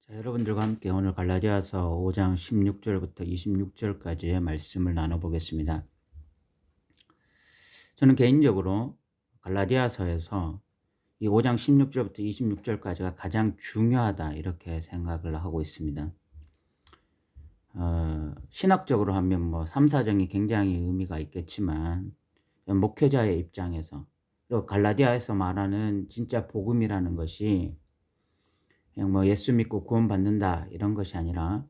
자, 여러분들과 함께 오늘 갈라디아서 5장 16절부터 26절까지의 말씀을 나눠보겠습니다. 저는 개인적으로 갈라디아서에서 이 5장 16절부터 26절까지가 가장 중요하다 이렇게 생각을 하고 있습니다. 신학적으로 하면 뭐 3, 4장이 굉장히 의미가 있겠지만 목회자의 입장에서 또 갈라디아에서 말하는 진짜 복음이라는 것이 그냥 뭐 예수 믿고 구원받는다 이런 것이 아니라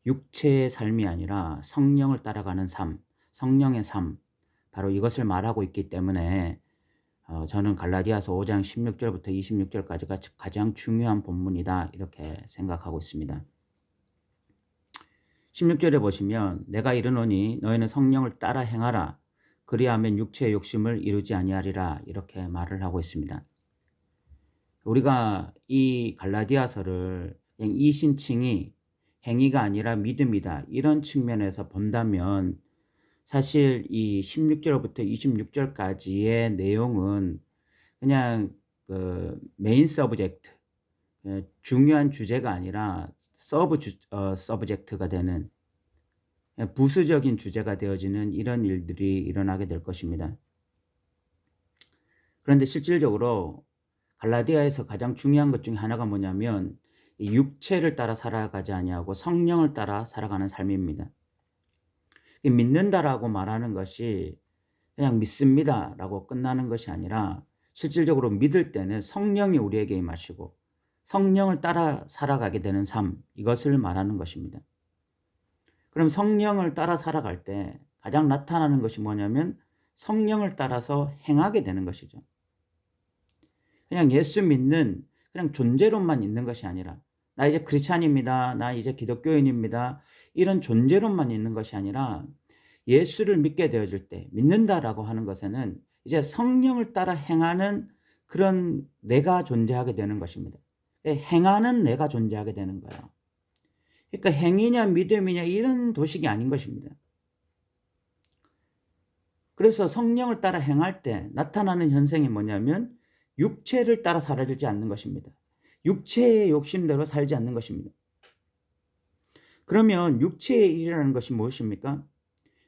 육체의 삶이 아니라 성령을 따라가는 삶, 성령의 삶, 바로 이것을 말하고 있기 때문에 저는 갈라디아서 5장 16절부터 26절까지가 가장 중요한 본문이다 이렇게 생각하고 있습니다. 16절에 보시면 내가 이르노니 너희는 성령을 따라 행하라 그리하면 육체의 욕심을 이루지 아니하리라 이렇게 말을 하고 있습니다. 우리가 이 갈라디아서를 그냥 이신칭이 행위가 아니라 믿음이다 이런 측면에서 본다면 사실 이 16절부터 26절까지의 내용은 그냥 그 메인 서브젝트, 중요한 주제가 아니라 서브젝트가 되는 부수적인 주제가 되어지는 이런 일들이 일어나게 될 것입니다. 그런데 실질적으로 갈라디아에서 가장 중요한 것 중에 하나가 뭐냐면 이 육체를 따라 살아가지 아니하고 성령을 따라 살아가는 삶입니다. 믿는다라고 말하는 것이 그냥 믿습니다라고 끝나는 것이 아니라 실질적으로 믿을 때는 성령이 우리에게 임하시고 성령을 따라 살아가게 되는 삶, 이것을 말하는 것입니다. 그럼 성령을 따라 살아갈 때 가장 나타나는 것이 뭐냐면 성령을 따라서 행하게 되는 것이죠. 그냥 예수 믿는 그냥 존재론만 있는 것이 아니라 나 이제 크리스찬입니다. 나 이제 기독교인입니다. 이런 존재론만 있는 것이 아니라 예수를 믿게 되어질 때 믿는다라고 하는 것에는 이제 성령을 따라 행하는 그런 내가 존재하게 되는 것입니다. 행하는 내가 존재하게 되는 거예요. 그러니까 행위냐 믿음이냐 이런 도식이 아닌 것입니다. 그래서 성령을 따라 행할 때 나타나는 현상이 뭐냐면 육체를 따라 살아지지 않는 것입니다. 육체의 욕심대로 살지 않는 것입니다. 그러면 육체의 일이라는 것이 무엇입니까?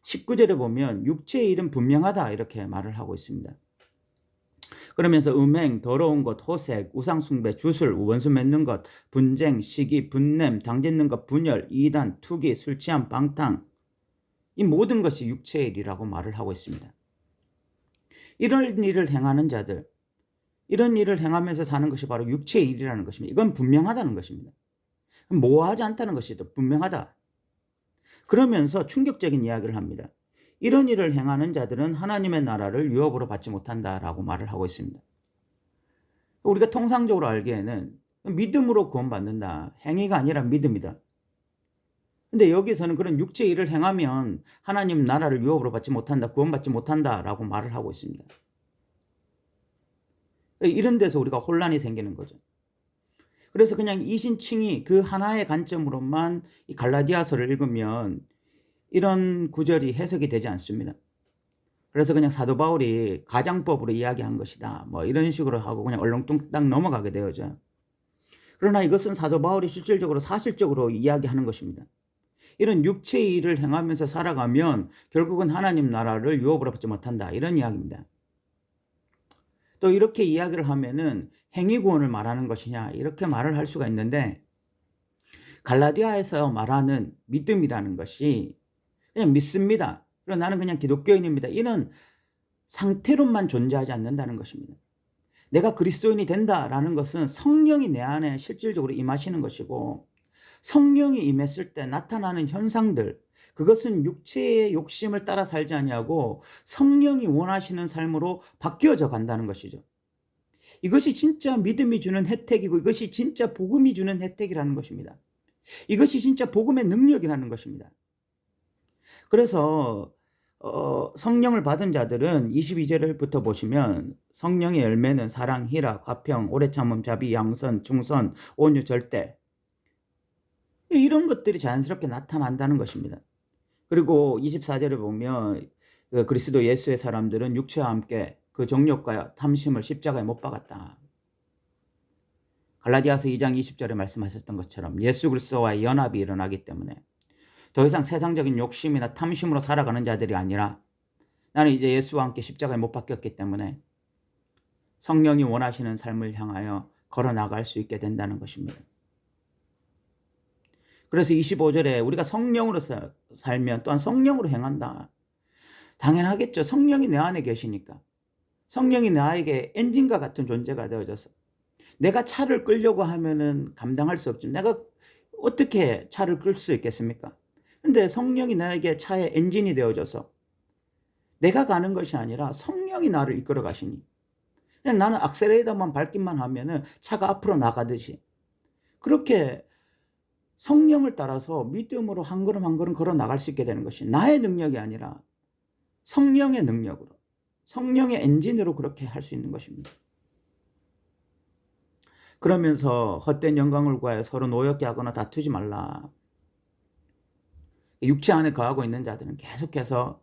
19절에 보면 육체의 일은 분명하다 이렇게 말을 하고 있습니다. 그러면서 음행, 더러운 것, 호색, 우상숭배, 주술, 원수 맺는 것, 분쟁, 시기, 분냄, 당짓는 것, 분열, 이단, 투기, 술취함, 방탕, 이 모든 것이 육체의 일이라고 말을 하고 있습니다. 이런 일을 행하는 자들, 이런 일을 행하면서 사는 것이 바로 육체의 일이라는 것입니다. 이건 분명하다는 것입니다. 모호하지 않다는 것이 더 분명하다. 그러면서 충격적인 이야기를 합니다. 이런 일을 행하는 자들은 하나님의 나라를 유업으로 받지 못한다라고 말을 하고 있습니다. 우리가 통상적으로 알기에는 믿음으로 구원받는다. 행위가 아니라 믿음이다. 근데 여기서는 그런 육체의 일을 행하면 하나님 나라를 유업으로 받지 못한다. 구원받지 못한다라고 말을 하고 있습니다. 이런 데서 우리가 혼란이 생기는 거죠. 그래서 그냥 이신칭이 그 하나의 관점으로만 이 갈라디아서를 읽으면 이런 구절이 해석이 되지 않습니다. 그래서 그냥 사도 바울이 가장법으로 이야기한 것이다. 뭐 이런 식으로 하고 그냥 얼렁뚱땅 넘어가게 되어져. 그러나 이것은 사도 바울이 실질적으로 사실적으로 이야기하는 것입니다. 이런 육체의 일을 행하면서 살아가면 결국은 하나님 나라를 유업으로 받지 못한다. 이런 이야기입니다. 또 이렇게 이야기를 하면은 행위구원을 말하는 것이냐 이렇게 말을 할 수가 있는데 갈라디아에서 말하는 믿음이라는 것이 그냥 믿습니다. 그리고 나는 그냥 기독교인입니다. 이런 상태로만 존재하지 않는다는 것입니다. 내가 그리스도인이 된다라는 것은 성령이 내 안에 실질적으로 임하시는 것이고 성령이 임했을 때 나타나는 현상들 그것은 육체의 욕심을 따라 살지 아니하고 성령이 원하시는 삶으로 바뀌어져 간다는 것이죠. 이것이 진짜 믿음이 주는 혜택이고 이것이 진짜 복음이 주는 혜택이라는 것입니다. 이것이 진짜 복음의 능력이라는 것입니다. 그래서 성령을 받은 자들은 22절부터 보시면 성령의 열매는 사랑, 희락, 화평, 오래 참음, 자비, 양선, 충선, 온유, 절대 이런 것들이 자연스럽게 나타난다는 것입니다. 그리고 24절에 보면 그리스도 예수의 사람들은 육체와 함께 그 정욕과 탐심을 십자가에 못 박았다. 갈라디아서 2장 20절에 말씀하셨던 것처럼 예수 그리스도와의 연합이 일어나기 때문에 더 이상 세상적인 욕심이나 탐심으로 살아가는 자들이 아니라 나는 이제 예수와 함께 십자가에 못 박혔기 때문에 성령이 원하시는 삶을 향하여 걸어나갈 수 있게 된다는 것입니다. 그래서 25절에 우리가 성령으로 살면 또한 성령으로 행한다. 당연하겠죠. 성령이 내 안에 계시니까. 성령이 나에게 엔진과 같은 존재가 되어져서 내가 차를 끌려고 하면은 감당할 수 없죠. 내가 어떻게 차를 끌 수 있겠습니까? 근데 성령이 나에게 차의 엔진이 되어져서 내가 가는 것이 아니라 성령이 나를 이끌어 가시니 그냥 나는 악셀레이터만 밟기만 하면은 차가 앞으로 나가듯이 그렇게 성령을 따라서 믿음으로 한 걸음 한 걸음 걸어 나갈 수 있게 되는 것이 나의 능력이 아니라 성령의 능력으로 성령의 엔진으로 그렇게 할 수 있는 것입니다. 그러면서 헛된 영광을 구하여 서로 노엽게 하거나 다투지 말라. 육체 안에 거하고 있는 자들은 계속해서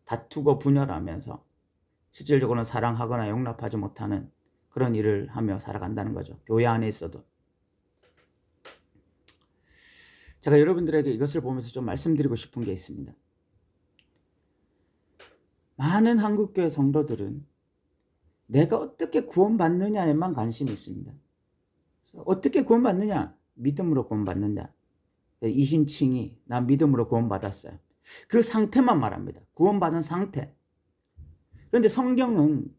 다투고 분열하면서 실질적으로는 사랑하거나 용납하지 못하는 그런 일을 하며 살아간다는 거죠. 교회 안에 있어도. 제가 여러분들에게 이것을 보면서 좀 말씀드리고 싶은 게 있습니다. 많은 한국교회 성도들은 내가 어떻게 구원받느냐에만 관심이 있습니다. 어떻게 구원받느냐? 믿음으로 구원받는다. 이신칭이 나 믿음으로 구원받았어요. 그 상태만 말합니다. 구원받은 상태. 그런데 성경은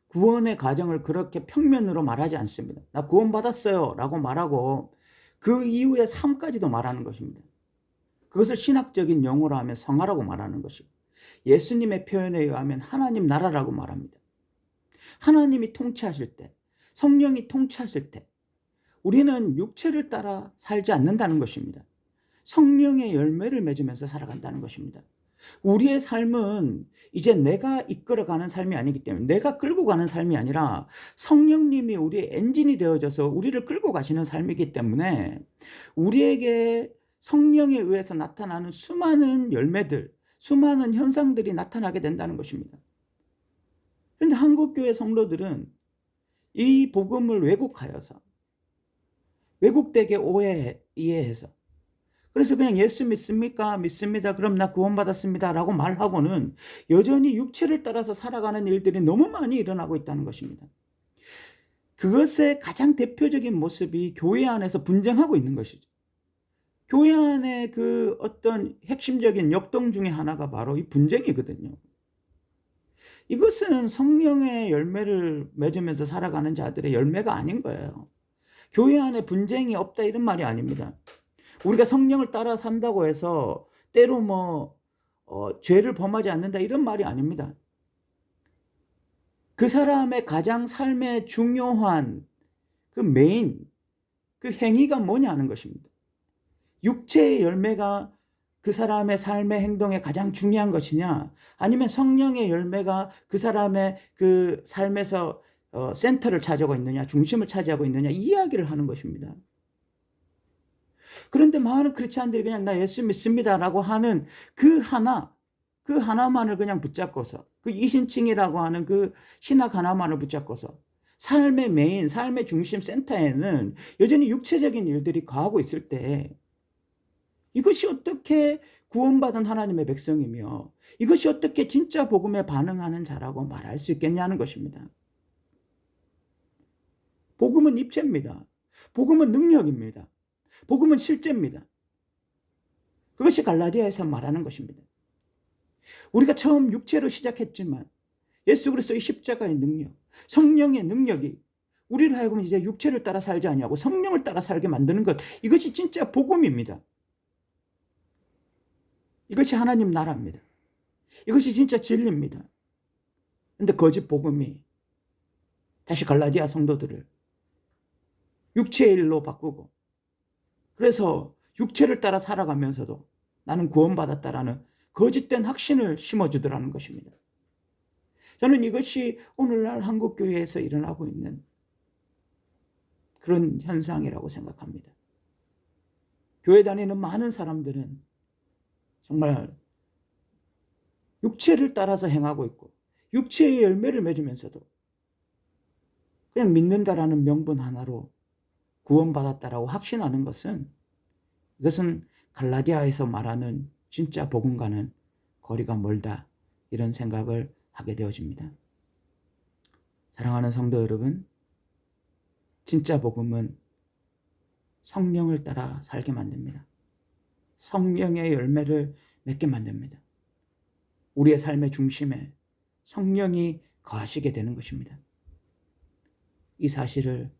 구원의 과정을 그렇게 평면으로 말하지 않습니다. 나 구원받았어요 라고 말하고 그 이후의 삶까지도 말하는 것입니다. 그것을 신학적인 용어로 하면 성화라고 말하는 것이고 예수님의 표현에 의하면 하나님 나라라고 말합니다. 하나님이 통치하실 때, 성령이 통치하실 때 우리는 육체를 따라 살지 않는다는 것입니다. 성령의 열매를 맺으면서 살아간다는 것입니다. 우리의 삶은 이제 내가 이끌어가는 삶이 아니기 때문에 내가 끌고 가는 삶이 아니라 성령님이 우리의 엔진이 되어져서 우리를 끌고 가시는 삶이기 때문에 우리에게 성령에 의해서 나타나는 수많은 열매들, 수많은 현상들이 나타나게 된다는 것입니다. 그런데 한국교회 성도들은 이 복음을 왜곡하여서 왜곡되게 이해해서 그래서 그냥 예수 믿습니까? 믿습니다. 그럼 나 구원받았습니다. 라고 말하고는 여전히 육체를 따라서 살아가는 일들이 너무 많이 일어나고 있다는 것입니다. 그것의 가장 대표적인 모습이 교회 안에서 분쟁하고 있는 것이죠. 교회 안에 그 어떤 핵심적인 역동 중에 하나가 바로 이 분쟁이거든요. 이것은 성령의 열매를 맺으면서 살아가는 자들의 열매가 아닌 거예요. 교회 안에 분쟁이 없다 이런 말이 아닙니다. 우리가 성령을 따라 산다고 해서 때로 죄를 범하지 않는다 이런 말이 아닙니다. 그 사람의 가장 삶의 중요한 그 메인 그 행위가 뭐냐는 것입니다. 육체의 열매가 그 사람의 삶의 행동에 가장 중요한 것이냐 아니면 성령의 열매가 그 사람의 그 삶에서 센터를 차지하고 있느냐 중심을 차지하고 있느냐 이 이야기를 하는 것입니다. 그런데 많은 크리스찬들이 그냥 나 예수 믿습니다 라고 하는 그 하나만을 그냥 붙잡고서 그 이신칭이라고 하는 그 신학 하나만을 붙잡고서 삶의 메인, 삶의 중심 센터에는 여전히 육체적인 일들이 거하고 있을 때 이것이 어떻게 구원받은 하나님의 백성이며 이것이 어떻게 진짜 복음에 반응하는 자라고 말할 수 있겠냐는 것입니다. 복음은 입체입니다. 복음은 능력입니다. 복음은 실제입니다. 그것이 갈라디아에서 말하는 것입니다. 우리가 처음 육체로 시작했지만 예수 그리스도의 십자가의 능력, 성령의 능력이 우리를 하여금 이제 육체를 따라 살지 아니하고 성령을 따라 살게 만드는 것, 이것이 진짜 복음입니다. 이것이 하나님 나라입니다. 이것이 진짜 진리입니다. 그런데 거짓 복음이 다시 갈라디아 성도들을 육체의 일로 바꾸고 그래서 육체를 따라 살아가면서도 나는 구원받았다라는 거짓된 확신을 심어주더라는 것입니다. 저는 이것이 오늘날 한국교회에서 일어나고 있는 그런 현상이라고 생각합니다. 교회 다니는 많은 사람들은 정말 육체를 따라서 행하고 있고 육체의 열매를 맺으면서도 그냥 믿는다라는 명분 하나로 구원받았다라고 확신하는 것은 이것은 갈라디아에서 말하는 진짜 복음과는 거리가 멀다 이런 생각을 하게 되어집니다. 사랑하는 성도 여러분, 진짜 복음은 성령을 따라 살게 만듭니다. 성령의 열매를 맺게 만듭니다. 우리의 삶의 중심에 성령이 거하시게 되는 것입니다. 이 사실을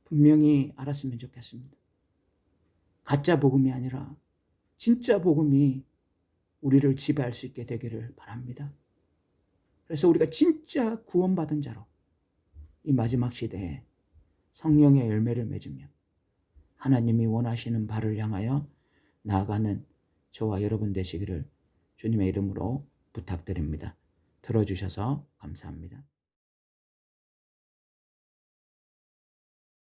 분명히 알았으면 좋겠습니다. 가짜 복음이 아니라 진짜 복음이 우리를 지배할 수 있게 되기를 바랍니다. 그래서 우리가 진짜 구원받은 자로 이 마지막 시대에 성령의 열매를 맺으며 하나님이 원하시는 바를 향하여 나아가는 저와 여러분 되시기를 주님의 이름으로 부탁드립니다. 들어주셔서 감사합니다.